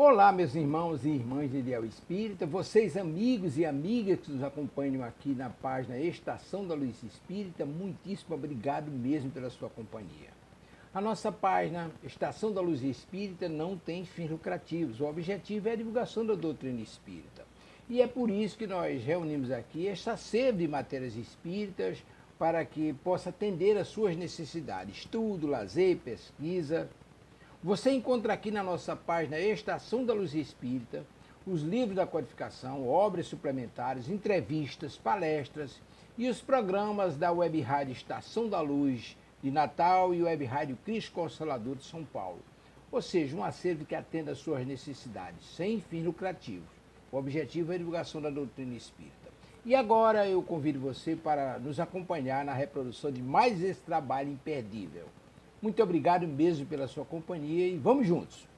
Olá, meus irmãos e irmãs de Ideal Espírita, vocês amigos e amigas que nos acompanham aqui na página Estação da Luz Espírita, muitíssimo obrigado mesmo pela sua companhia. A nossa página Estação da Luz Espírita não tem fins lucrativos, o objetivo é a divulgação da doutrina espírita. E é por isso que nós reunimos aqui esta sede de matérias espíritas para que possa atender às suas necessidades, estudo, lazer, pesquisa. Você encontra aqui na nossa página Estação da Luz Espírita os livros da codificação, obras suplementares, entrevistas, palestras e os programas da Web Rádio Estação da Luz de Natal e Web Rádio Cristo Consolador de São Paulo. Ou seja, um acervo que atenda às suas necessidades, sem fins lucrativos. O objetivo é a divulgação da doutrina espírita. E agora eu convido você para nos acompanhar na reprodução de mais esse trabalho imperdível. Muito obrigado mesmo pela sua companhia e vamos juntos!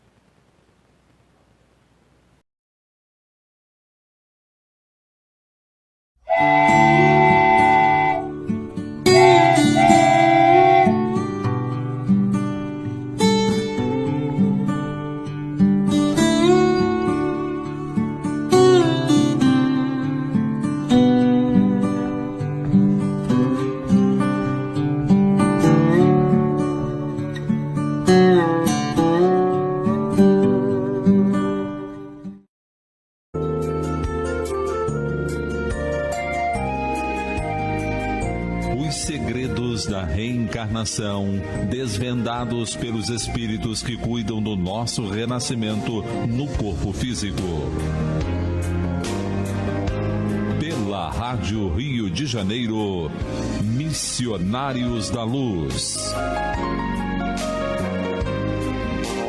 Da reencarnação, desvendados pelos espíritos que cuidam do nosso renascimento no corpo físico. Pela Rádio Rio de Janeiro, Missionários da Luz.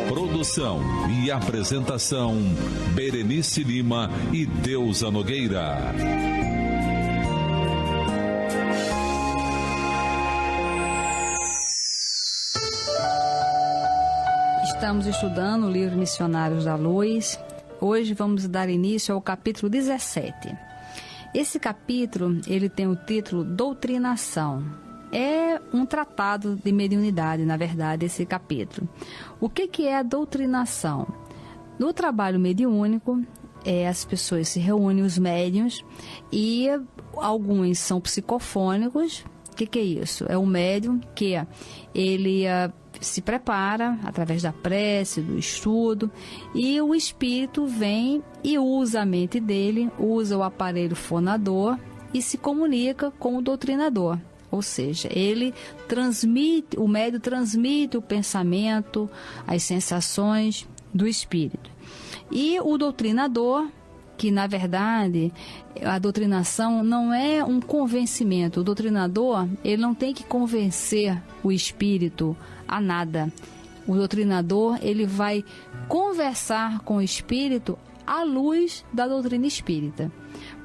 Produção e apresentação, Berenice Lima e Deusa Nogueira. Estamos estudando o livro Missionários da Luz. Hoje vamos dar início ao capítulo 17. Esse capítulo, ele tem o título Doutrinação. É um tratado de mediunidade, na verdade, esse capítulo. O que é a doutrinação? No trabalho mediúnico, as pessoas se reúnem, os médiuns, e alguns são psicofônicos. O que é isso? É o médium que ele se prepara através da prece, do estudo, e o espírito vem e usa a mente dele, usa o aparelho fonador e se comunica com o doutrinador. Ou seja, o médium transmite o pensamento, as sensações do espírito. E o doutrinador, que na verdade a doutrinação não é um convencimento. O doutrinador, ele não tem que convencer o espírito a nada. O doutrinador, ele vai conversar com o espírito à luz da doutrina espírita.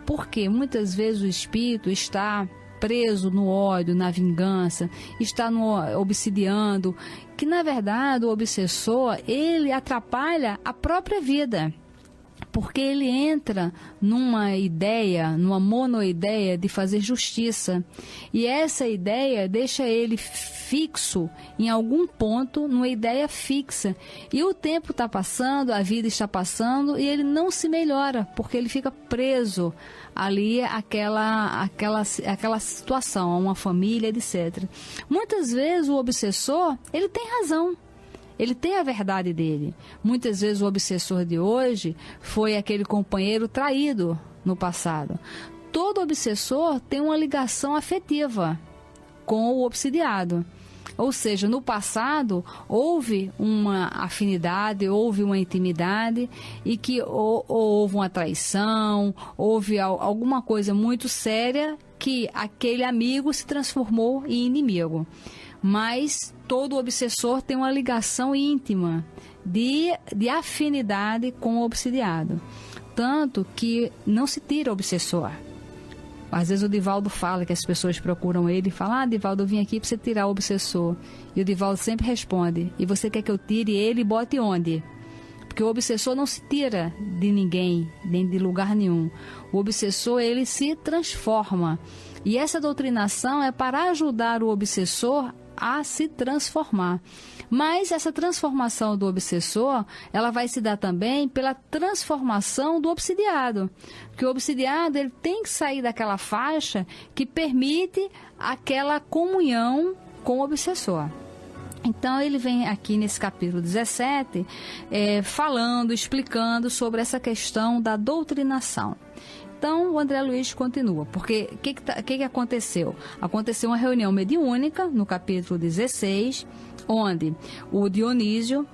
Porque muitas vezes o espírito está preso no ódio, na vingança, está obsidiando, que na verdade o obsessor, ele atrapalha a própria vida. Porque ele entra numa ideia, numa monoideia de fazer justiça. E essa ideia deixa ele fixo em algum ponto, numa ideia fixa. E o tempo está passando, a vida está passando e ele não se melhora, porque ele fica preso ali àquela situação, a uma família, etc. Muitas vezes o obsessor, ele tem razão. Ele tem a verdade dele. Muitas vezes o obsessor de hoje foi aquele companheiro traído no passado. Todo obsessor tem uma ligação afetiva com o obsidiado. Ou seja, no passado houve uma afinidade, houve uma intimidade e que houve uma traição, houve alguma coisa muito séria que aquele amigo se transformou em inimigo. Mas todo obsessor tem uma ligação íntima de afinidade com o obsidiado. Tanto que não se tira o obsessor. Às vezes o Divaldo fala que as pessoas procuram ele e falam: Divaldo, eu vim aqui para você tirar o obsessor. E o Divaldo sempre responde: e você quer que eu tire ele e bote onde? Porque o obsessor não se tira de ninguém, nem de lugar nenhum. O obsessor, ele se transforma. E essa doutrinação é para ajudar o obsessor a se transformar. Mas essa transformação do obsessor, ela vai se dar também pela transformação do obsidiado. Porque o obsidiado, ele tem que sair daquela faixa que permite aquela comunhão com o obsessor. Então, ele vem aqui nesse capítulo 17, falando, explicando sobre essa questão da doutrinação. Então, o André Luiz continua, porque o que aconteceu? Aconteceu uma reunião mediúnica, no capítulo 16, onde o Dionísio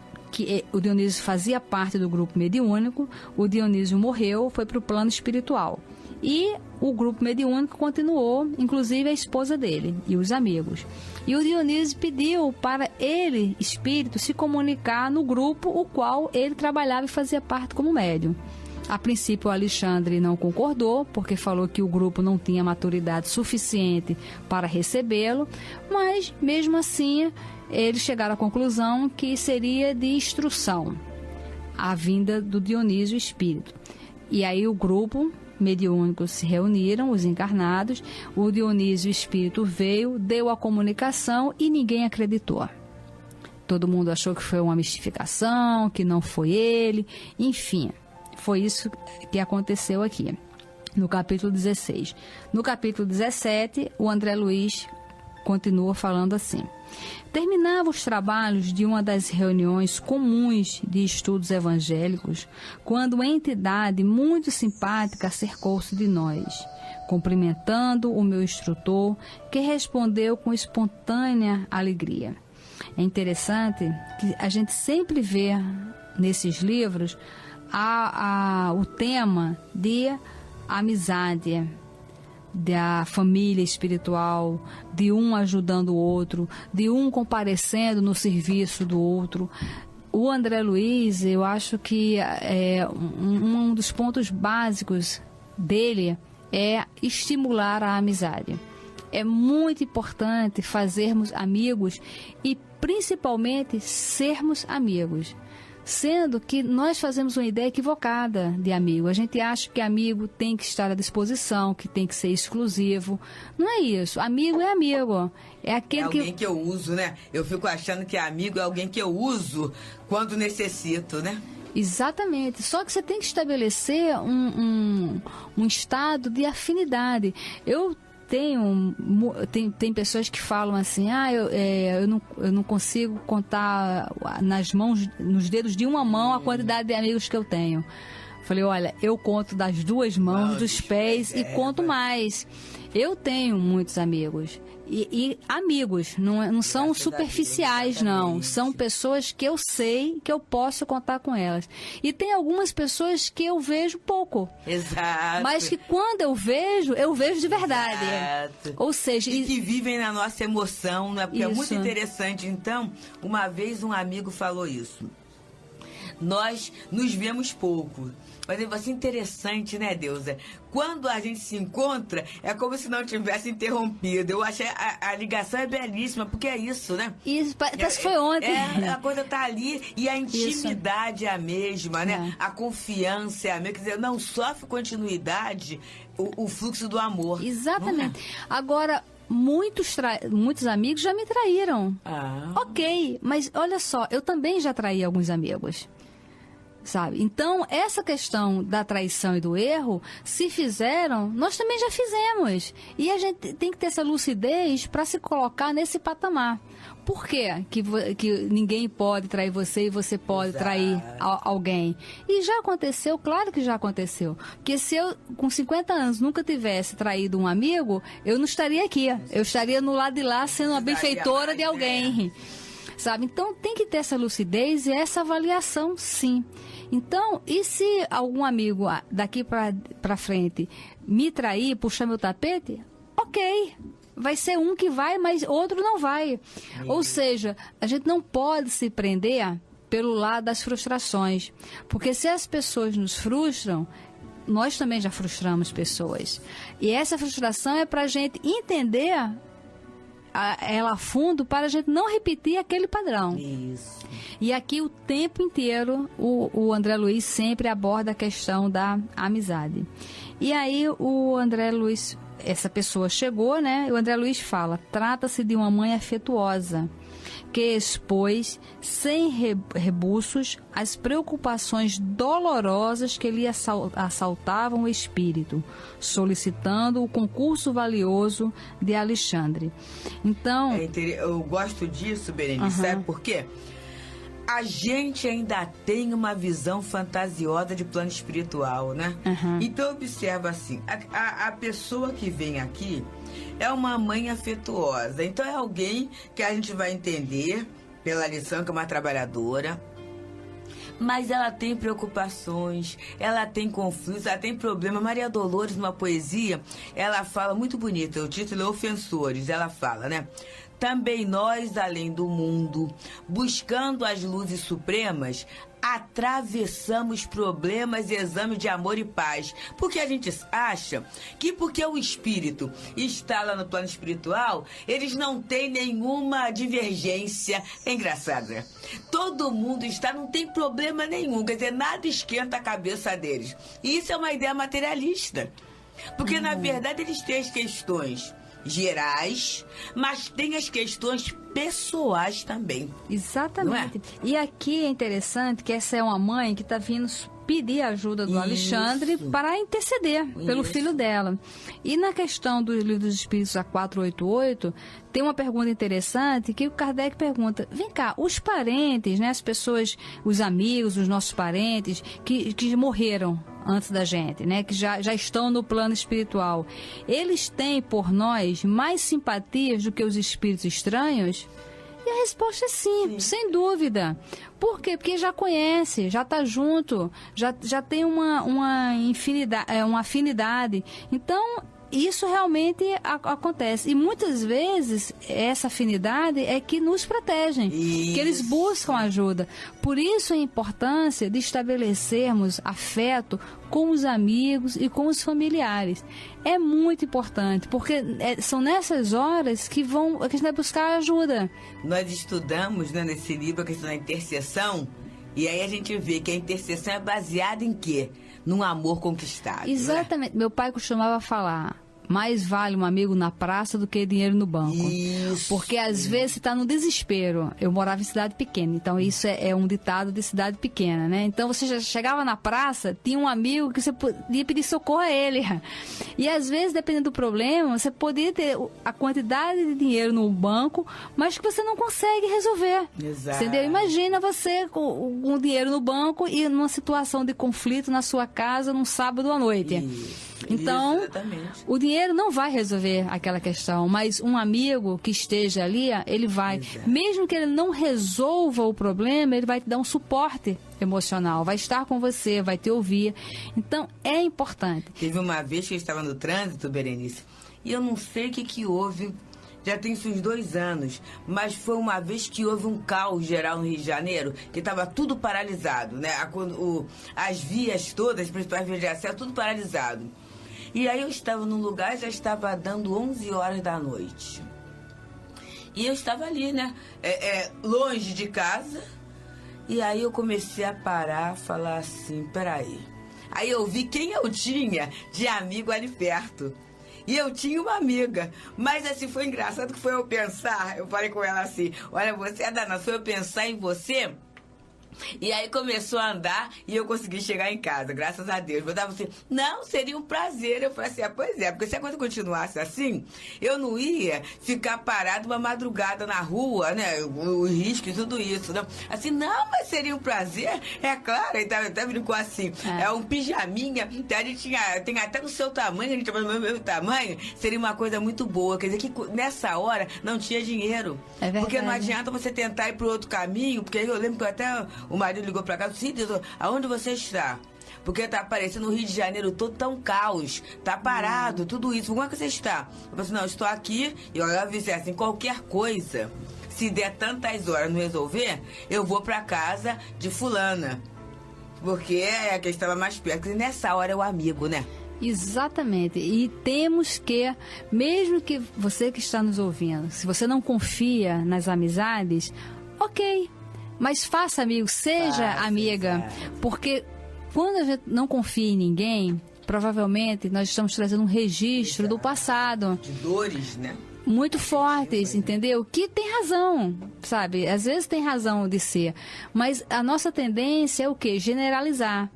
fazia parte do grupo mediúnico, o Dionísio morreu, foi para o plano espiritual. E o grupo mediúnico continuou, inclusive a esposa dele e os amigos. E o Dionísio pediu para ele, espírito, se comunicar no grupo o qual ele trabalhava e fazia parte como médium. A princípio, o Alexandre não concordou, porque falou que o grupo não tinha maturidade suficiente para recebê-lo, mas, mesmo assim, eles chegaram à conclusão que seria de instrução a vinda do Dionísio espírito. E aí o grupo mediúnico se reuniram, os encarnados, o Dionísio espírito veio, deu a comunicação e ninguém acreditou. Todo mundo achou que foi uma mistificação, que não foi ele, enfim. Foi isso que aconteceu aqui, no capítulo 16. No capítulo 17, o André Luiz continua falando assim. Terminava os trabalhos de uma das reuniões comuns de estudos evangélicos, quando uma entidade muito simpática cercou-se de nós, cumprimentando o meu instrutor, que respondeu com espontânea alegria. É interessante que a gente sempre vê nesses livros o tema de amizade, da família espiritual, de um ajudando o outro, de um comparecendo no serviço do outro. O André Luiz, eu acho que um dos pontos básicos dele é estimular a amizade. É muito importante fazermos amigos e principalmente sermos amigos. Sendo que nós fazemos uma ideia equivocada de amigo. A gente acha que amigo tem que estar à disposição, que tem que ser exclusivo. Não é isso. Amigo é amigo. É aquele alguém que eu uso, né? Eu fico achando que amigo é alguém que eu uso quando necessito, né? Exatamente. Só que você tem que estabelecer um estado de afinidade. Tem pessoas que falam assim, eu não consigo contar nos dedos de uma mão a quantidade de amigos que eu tenho. Falei, olha, eu conto das duas mãos, dos pés e conto mais. Eu tenho muitos amigos. E amigos, não são superficiais, não. São pessoas que eu sei que eu posso contar com elas. E tem algumas pessoas que eu vejo pouco. Exato. Mas que quando eu vejo de verdade. Exato. Ou seja... E que vivem na nossa emoção, né? Porque isso. É muito interessante. Então, uma vez um amigo falou isso. Nós nos vemos pouco. Mas vai ser interessante, né, Deusa? Quando a gente se encontra, é como se não tivesse interrompido. Eu achei a ligação é belíssima, porque é isso, né? Isso, parece que foi ontem. A coisa tá ali e a intimidade é a mesma, né? A confiança é a mesma. Quer dizer, não sofre continuidade o fluxo do amor. Exatamente. Agora... Muitos amigos já me traíram. Ok, mas olha só, eu também já traí alguns amigos. Sabe? Então, essa questão da traição e do erro, se fizeram, nós também já fizemos. E a gente tem que ter essa lucidez para se colocar nesse patamar. Por quê que ninguém pode trair você e você pode trair alguém? E já aconteceu, claro que já aconteceu. Porque se eu, com 50 anos, nunca tivesse traído um amigo, eu não estaria aqui. Eu estaria no lado de lá sendo uma benfeitora de alguém. Sabe? Então, tem que ter essa lucidez e essa avaliação, sim. Então, e se algum amigo daqui para frente me trair, puxar meu tapete? Ok. Vai ser um que vai, mas outro não vai. Ou seja, a gente não pode se prender pelo lado das frustrações. Porque se as pessoas nos frustram, nós também já frustramos pessoas. E essa frustração é para a gente entender ela a fundo, para a gente não repetir aquele padrão. Isso. E aqui o tempo inteiro o André Luiz sempre aborda a questão da amizade. E aí o André Luiz essa pessoa chegou, né? E o André Luiz fala: trata-se de uma mãe afetuosa, que expôs, sem rebuços, as preocupações dolorosas que lhe assaltavam o espírito, solicitando o concurso valioso de Alexandre. Então... Eu gosto disso, Berenice, sabe por quê? A gente ainda tem uma visão fantasiosa de plano espiritual, né? Então, observa assim, a pessoa que vem aqui é uma mãe afetuosa. Então, é alguém que a gente vai entender pela lição, que é uma trabalhadora, mas ela tem preocupações, ela tem conflitos, ela tem problema. Maria Dolores, numa poesia, ela fala muito bonita, o título é Ofensores, ela fala, né? Também nós, além do mundo, buscando as luzes supremas, atravessamos problemas e exame de amor e paz. Porque a gente acha que porque o espírito está lá no plano espiritual, eles não têm nenhuma divergência. É engraçado, né? Todo mundo está, não tem problema nenhum, quer dizer, nada esquenta a cabeça deles. E isso é uma ideia materialista. Porque, na verdade, eles têm as questões gerais, mas tem as questões pessoais também. Exatamente. E aqui é interessante que essa é uma mãe que está vindo pedir a ajuda do Alexandre para interceder pelo filho dela. E na questão do Livro dos Espíritos, a 488, tem uma pergunta interessante que o Kardec pergunta: vem cá, os parentes, né, as pessoas, os amigos, os nossos parentes que morreram antes da gente, né, que já estão no plano espiritual, eles têm por nós mais simpatias do que os espíritos estranhos? E a resposta é sim, sem dúvida. Por quê? Porque já conhece, já está junto, já tem uma afinidade. Então, isso realmente acontece. E muitas vezes, essa afinidade é que nos protegem, que eles buscam ajuda. Por isso a importância de estabelecermos afeto com os amigos e com os familiares. É muito importante, porque são nessas horas que a gente vai buscar ajuda. Nós estudamos, né, nesse livro a questão da intercessão, e aí a gente vê que a intercessão é baseada em quê? Num amor conquistado. Exatamente. Né? Meu pai costumava falar: mais vale um amigo na praça do que dinheiro no banco. Isso. Porque às vezes você está no desespero. Eu morava em cidade pequena, então isso é um ditado de cidade pequena, né? Então você já chegava na praça, tinha um amigo que você podia pedir socorro a ele. E às vezes, dependendo do problema, você podia ter a quantidade de dinheiro no banco, mas que você não consegue resolver. Exato. Entendeu? Imagina você com dinheiro no banco e numa situação de conflito na sua casa num sábado à noite. Então, o dinheiro não vai resolver aquela questão, mas um amigo que esteja ali, ele vai. Exato. Mesmo que ele não resolva o problema, ele vai te dar um suporte emocional, vai estar com você, vai te ouvir. Então, é importante. Teve uma vez que eu estava no trânsito, Berenice, e eu não sei o que houve, já tem uns 2 anos, mas foi uma vez que houve um caos geral no Rio de Janeiro, que estava tudo paralisado, né? As vias todas, as principais vias de acesso, tudo paralisado. E aí eu estava num lugar, já estava dando 11 horas da noite. E eu estava ali, né? Longe de casa. E aí eu comecei a parar, falar assim, peraí. Aí eu vi quem eu tinha de amigo ali perto. E eu tinha uma amiga. Mas assim, foi engraçado que foi eu pensar. Eu falei com ela assim: olha, você é danada, foi eu pensar em você. E aí começou a andar e eu consegui chegar em casa, graças a Deus. Eu tava assim: não, seria um prazer. Eu falei assim: pois é, porque se a coisa continuasse assim, eu não ia ficar parado uma madrugada na rua, né? O risco e tudo isso. Não. Assim, não, mas seria um prazer, é claro. Então, até brincou assim: é um pijaminha, a gente tem até no seu tamanho, a gente chama do meu tamanho, seria uma coisa muito boa. Quer dizer que nessa hora não tinha dinheiro. É verdade. Porque não adianta você tentar ir pro outro caminho, porque aí eu lembro que até o marido ligou pra casa e disse: aonde você está? Porque tá aparecendo o Rio de Janeiro todo tão caos, tá parado, tudo isso. Como é que você está? Eu falei assim: não, estou aqui. E eu disse assim: qualquer coisa, se der tantas horas não resolver, eu vou pra casa de fulana. Porque é a que estava mais perto. E nessa hora é o amigo, né? Exatamente. E temos que, mesmo que você que está nos ouvindo, se você não confia nas amizades, ok. Mas faça amigo, seja amiga, porque quando a gente não confia em ninguém, provavelmente nós estamos trazendo um registro do passado. De dores, né? Muito fortes, entendeu? Que tem razão, sabe? Às vezes tem razão de ser. Mas a nossa tendência é o quê? Generalizar.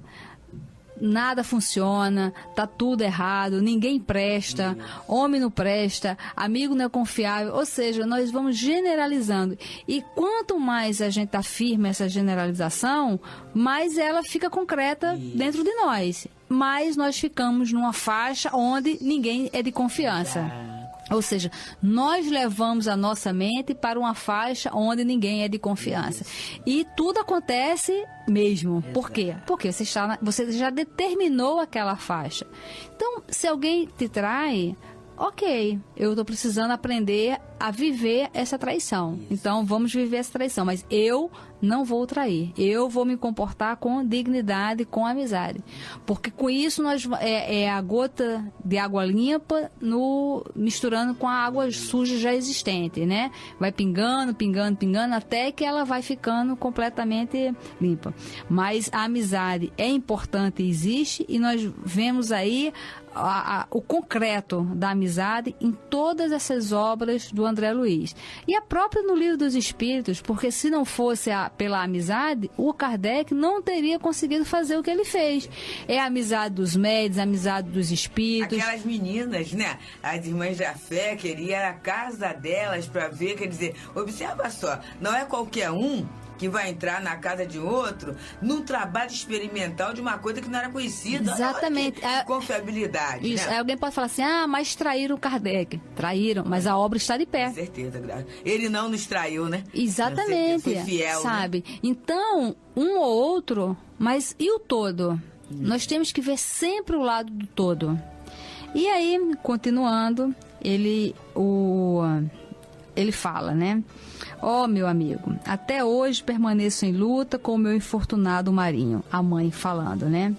Nada funciona, tá tudo errado, ninguém presta, homem não presta, amigo não é confiável. Ou seja, nós vamos generalizando. E quanto mais a gente afirma essa generalização, mais ela fica concreta dentro de nós. Mais nós ficamos numa faixa onde ninguém é de confiança. Ou seja, nós levamos a nossa mente para uma faixa onde ninguém é de confiança. E tudo acontece mesmo. Por quê? Porque você já determinou aquela faixa. Então, se alguém te trai, ok, eu estou precisando aprender a viver essa traição. Então, vamos viver essa traição. Mas eu não vou trair. Eu vou me comportar com dignidade, com amizade. Porque com isso é a gota de água limpa misturando com a água suja já existente, né? Vai pingando, pingando, pingando, até que ela vai ficando completamente limpa. Mas a amizade é importante e existe, e nós vemos aí o concreto da amizade em todas essas obras do André Luiz. E a própria no Livro dos Espíritos, porque se não fosse pela amizade, o Kardec não teria conseguido fazer o que ele fez. É a amizade dos médios, a amizade dos espíritos. Aquelas meninas, né? As irmãs da fé, queria a casa delas para ver, quer dizer, observa só, não é qualquer um que vai entrar na casa de outro num trabalho experimental de uma coisa que não era conhecida. Exatamente. Olha que confiabilidade. Isso. Né? Aí alguém pode falar assim, mas traíram o Kardec. Traíram, mas a obra está de pé. Com certeza, ele não nos traiu, né? Exatamente. Foi fiel, sabe? Né? Então, um ou outro, mas e o todo? Nós temos que ver sempre o lado do todo. E aí, continuando, ele fala, né? Ó, meu amigo, até hoje permaneço em luta com o meu infortunado Marinho. A mãe falando, né?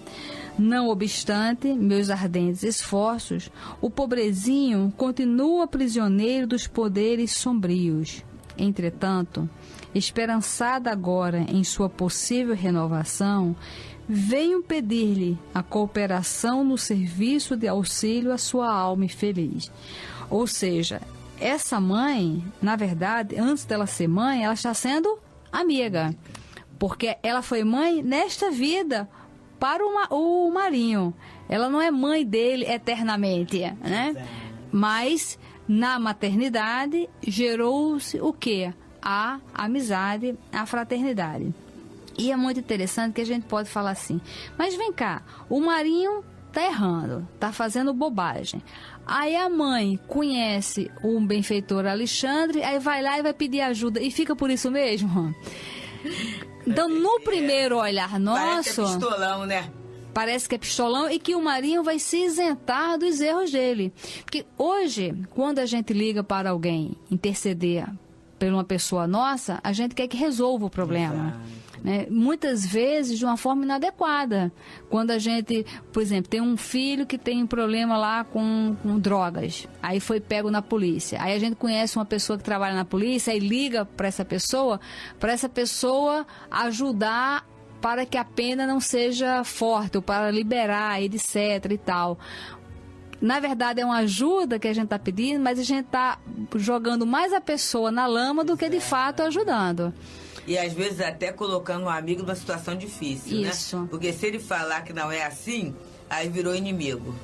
Não obstante meus ardentes esforços, o pobrezinho continua prisioneiro dos poderes sombrios. Entretanto, esperançada agora em sua possível renovação, venho pedir-lhe a cooperação no serviço de auxílio à sua alma infeliz. Ou seja, essa mãe, na verdade, antes dela ser mãe, ela está sendo amiga. Porque ela foi mãe nesta vida para o Marinho. Ela não é mãe dele eternamente, né? Mas na maternidade gerou-se o quê? A amizade, a fraternidade. E é muito interessante que a gente pode falar assim, mas vem cá, o Marinho tá errando, tá fazendo bobagem. Aí a mãe conhece o benfeitor Alexandre, aí vai lá e vai pedir ajuda, e fica por isso mesmo? Então, no primeiro olhar nosso... Parece que é pistolão, né? Parece que é pistolão e que o Marinho vai se isentar dos erros dele. Porque hoje, quando a gente liga para alguém interceder por uma pessoa nossa, a gente quer que resolva o problema. Né? Muitas vezes de uma forma inadequada. Quando a gente, por exemplo, tem um filho que tem um problema lá com drogas, aí foi pego na polícia. Aí a gente conhece uma pessoa que trabalha na polícia e liga para essa pessoa ajudar para que a pena não seja forte, ou para liberar, etc. e tal. Na verdade, é uma ajuda que a gente está pedindo, mas a gente está jogando mais a pessoa na lama do que de fato ajudando. E às vezes até colocando um amigo numa situação difícil, Isso. Né? Porque se ele falar que não é assim, aí virou inimigo.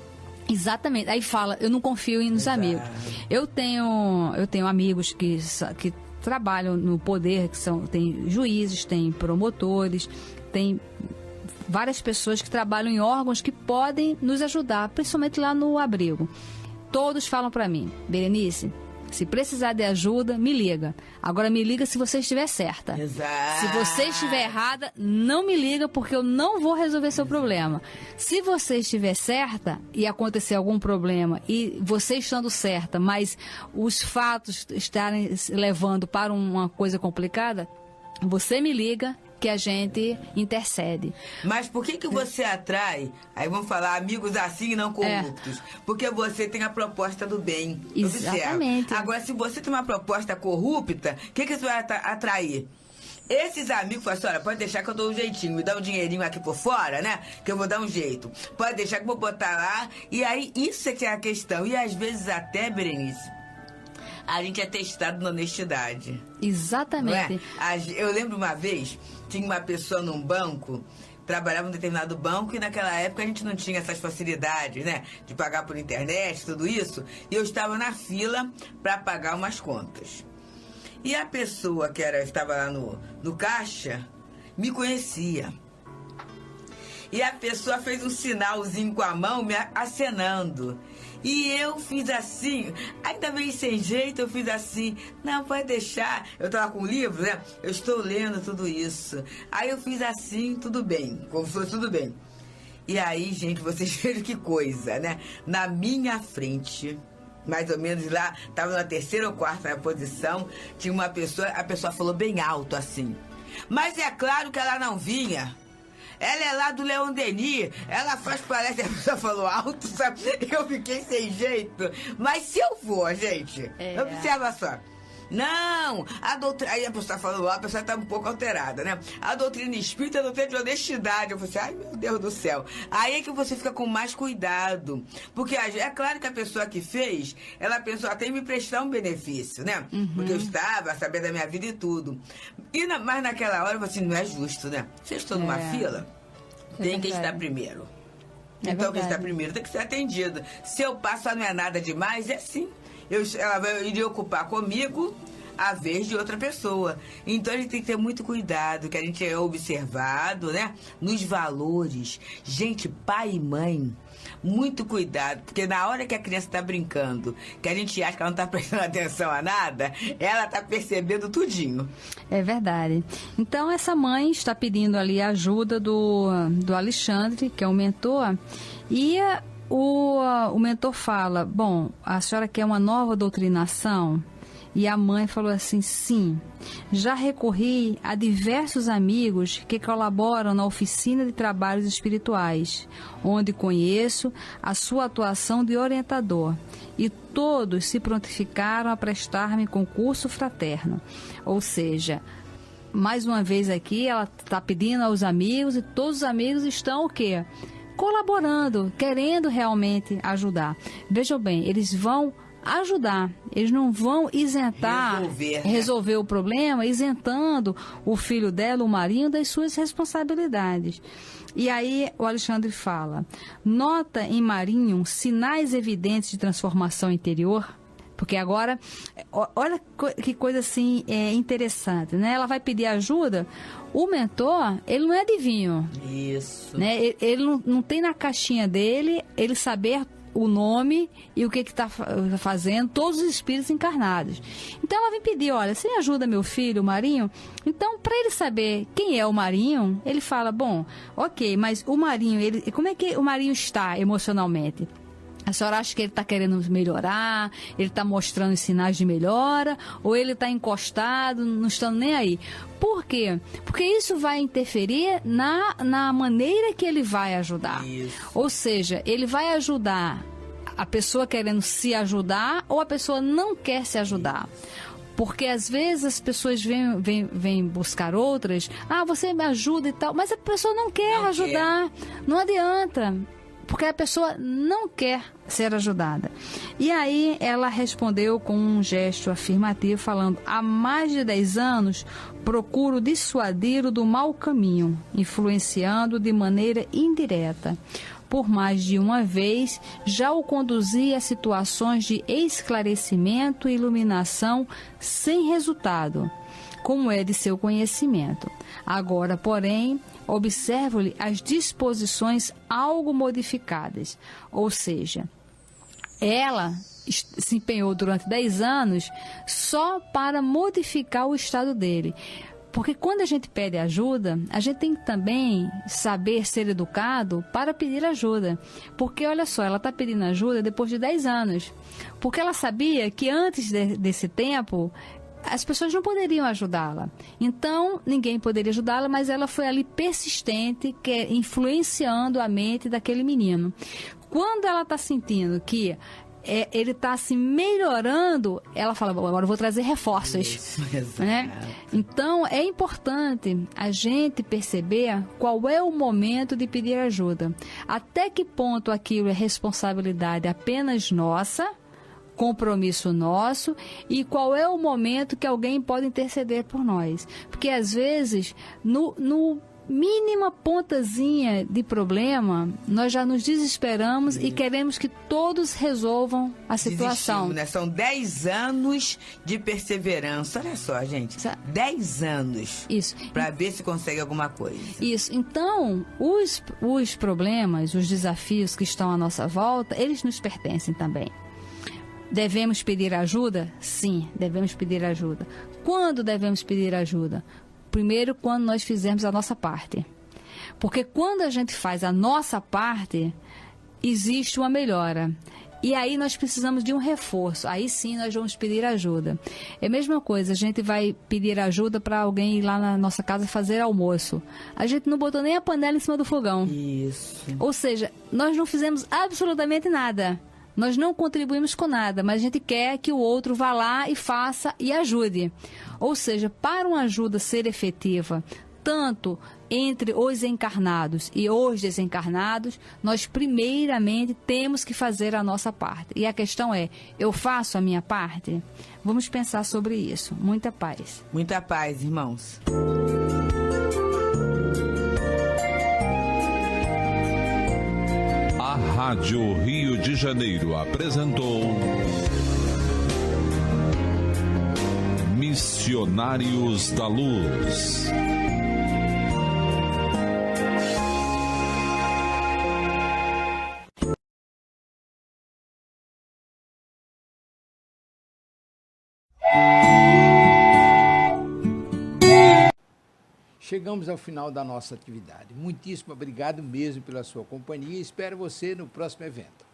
Exatamente. Aí fala, eu não confio nos amigos. Eu tenho amigos que trabalham no poder, tem juízes, tem promotores, tem várias pessoas que trabalham em órgãos que podem nos ajudar, principalmente lá no abrigo. Todos falam para mim, Berenice, se precisar de ajuda, me liga. Agora me liga se você estiver certa. Exato. Se você estiver errada, não me liga, porque eu não vou resolver seu problema. Se você estiver certa e acontecer algum problema e você estando certa, mas os fatos estarem levando para uma coisa complicada, você me liga que a gente intercede. Mas por que você atrai, aí vamos falar, amigos assim e não corruptos? Porque você tem a proposta do bem. Exatamente. Observa. Agora, se você tem uma proposta corrupta, o que você vai atrair? Esses amigos falam assim, olha, pode deixar que eu dou um jeitinho, me dá um dinheirinho aqui por fora, né? Que eu vou dar um jeito. Pode deixar que eu vou botar lá. E aí, isso é que é a questão. E às vezes até, Berenice, a gente é testado na honestidade. Exatamente. Não é? Eu lembro uma vez, tinha uma pessoa num banco, trabalhava em um determinado banco, e naquela época a gente não tinha essas facilidades, né? De pagar por internet, tudo isso. E eu estava na fila para pagar umas contas. E a pessoa que estava lá no caixa me conhecia. E a pessoa fez um sinalzinho com a mão, me acenando. E eu fiz assim, ainda meio sem jeito, eu fiz assim, não, pode deixar. Eu estava com o livro, né? Eu estou lendo tudo isso. Aí eu fiz assim, tudo bem, como se fosse tudo bem. E aí, gente, vocês vejam que coisa, né? Na minha frente, mais ou menos lá, estava na terceira ou quarta posição, tinha uma pessoa, a pessoa falou bem alto assim. Mas é claro que ela não vinha. Ela é lá do Leon Denis, ela faz palestra, a pessoa falou alto, sabe? Eu fiquei sem jeito. Mas se eu for, gente, observa só. Não, a doutrina... Aí a pessoa falou, a pessoa está um pouco alterada, né? A doutrina espírita é a doutrina de honestidade. Eu falei assim, ai meu Deus do céu. Aí é que você fica com mais cuidado. Porque é claro que a pessoa que fez, ela pensou, tem que me prestar um benefício, né? Porque eu estava sabendo da minha vida e tudo. Mas naquela hora eu falei assim, não é justo, né? Se eu estou numa fila, tem que estar primeiro. Então quem está primeiro tem que ser atendido. Se eu passo, não é nada demais, é assim. Ela iria ocupar comigo a vez de outra pessoa. Então a gente tem que ter muito cuidado, que a gente é observado, né? Nos valores. Gente, pai e mãe, muito cuidado, porque na hora que a criança está brincando, que a gente acha que ela não está prestando atenção a nada, ela está percebendo tudinho. É verdade. Então essa mãe está pedindo ali a ajuda do Alexandre, que é o mentor, e o mentor fala, bom, a senhora quer uma nova doutrinação? E a mãe falou assim, sim, já recorri a diversos amigos que colaboram na oficina de trabalhos espirituais, onde conheço a sua atuação de orientador, e todos se prontificaram a prestar-me concurso fraterno. Ou seja, mais uma vez aqui, ela está pedindo aos amigos, e todos os amigos estão o quê? Colaborando, querendo realmente ajudar. Vejam bem, eles vão ajudar, eles não vão isentar, resolver o problema, isentando o filho dela, o Marinho, das suas responsabilidades. E aí o Alexandre fala, nota em Marinho sinais evidentes de transformação interior, porque agora, olha que coisa assim interessante, né? Ela vai pedir ajuda, o mentor, ele não é adivinho. Isso. Né? Ele não tem na caixinha dele, ele saber o nome e o que está fazendo, todos os espíritos encarnados. Então ela vem pedir, olha, você me ajuda meu filho, o Marinho? Então, para ele saber quem é o Marinho, ele fala, bom, ok, mas o Marinho, como é que o Marinho está emocionalmente? A senhora acha que ele está querendo melhorar, ele está mostrando sinais de melhora, ou ele está encostado, não estando nem aí? Por quê? Porque isso vai interferir na maneira que ele vai ajudar. Isso. Ou seja, ele vai ajudar a pessoa querendo se ajudar ou a pessoa não quer se ajudar. Porque às vezes as pessoas vêm buscar outras, você me ajuda e tal, mas a pessoa não quer ajudar, não adianta. Porque a pessoa não quer ser ajudada. E aí ela respondeu com um gesto afirmativo, falando, há mais de 10 anos procuro dissuadi-lo do mau caminho, influenciando de maneira indireta. Por mais de uma vez, já o conduzi a situações de esclarecimento e iluminação sem resultado, como é de seu conhecimento. Agora, porém, observo-lhe as disposições algo modificadas, ou seja, ela se empenhou durante 10 anos só para modificar o estado dele. Porque quando a gente pede ajuda, a gente tem que também saber ser educado para pedir ajuda. Porque, olha só, ela está pedindo ajuda depois de 10 anos. Porque ela sabia que antes desse tempo, as pessoas não poderiam ajudá-la. Então, ninguém poderia ajudá-la, mas ela foi ali persistente, influenciando a mente daquele menino. Quando ela está sentindo que ele está assim melhorando, ela fala, agora eu vou trazer reforços. Isso, exato. Né? Então, é importante a gente perceber qual é o momento de pedir ajuda. Até que ponto aquilo é responsabilidade apenas nossa, compromisso nosso, e qual é o momento que alguém pode interceder por nós. Porque, às vezes, no mínima pontazinha de problema, nós já nos desesperamos e queremos que todos resolvam a situação. Desistimos, né? São 10 anos de perseverança. Olha só, gente. 10 anos. Isso. Para ver se consegue alguma coisa. Isso. Então, os problemas, os desafios que estão à nossa volta, eles nos pertencem também. Devemos pedir ajuda? Sim, devemos pedir ajuda. Quando devemos pedir ajuda? Primeiro, quando nós fizermos a nossa parte. Porque quando a gente faz a nossa parte, existe uma melhora. E aí nós precisamos de um reforço. Aí sim nós vamos pedir ajuda. É a mesma coisa, a gente vai pedir ajuda para alguém ir lá na nossa casa fazer almoço. A gente não botou nem a panela em cima do fogão. Isso. Ou seja, nós não fizemos absolutamente nada. Nós não contribuímos com nada, mas a gente quer que o outro vá lá e faça e ajude. Ou seja, para uma ajuda ser efetiva, tanto entre os encarnados e os desencarnados, nós primeiramente temos que fazer a nossa parte. E a questão é, eu faço a minha parte? Vamos pensar sobre isso. Muita paz. Muita paz, irmãos. A Rádio Rio de Janeiro apresentou Missionários da Luz. Chegamos ao final da nossa atividade. Muitíssimo obrigado mesmo pela sua companhia e espero você no próximo evento.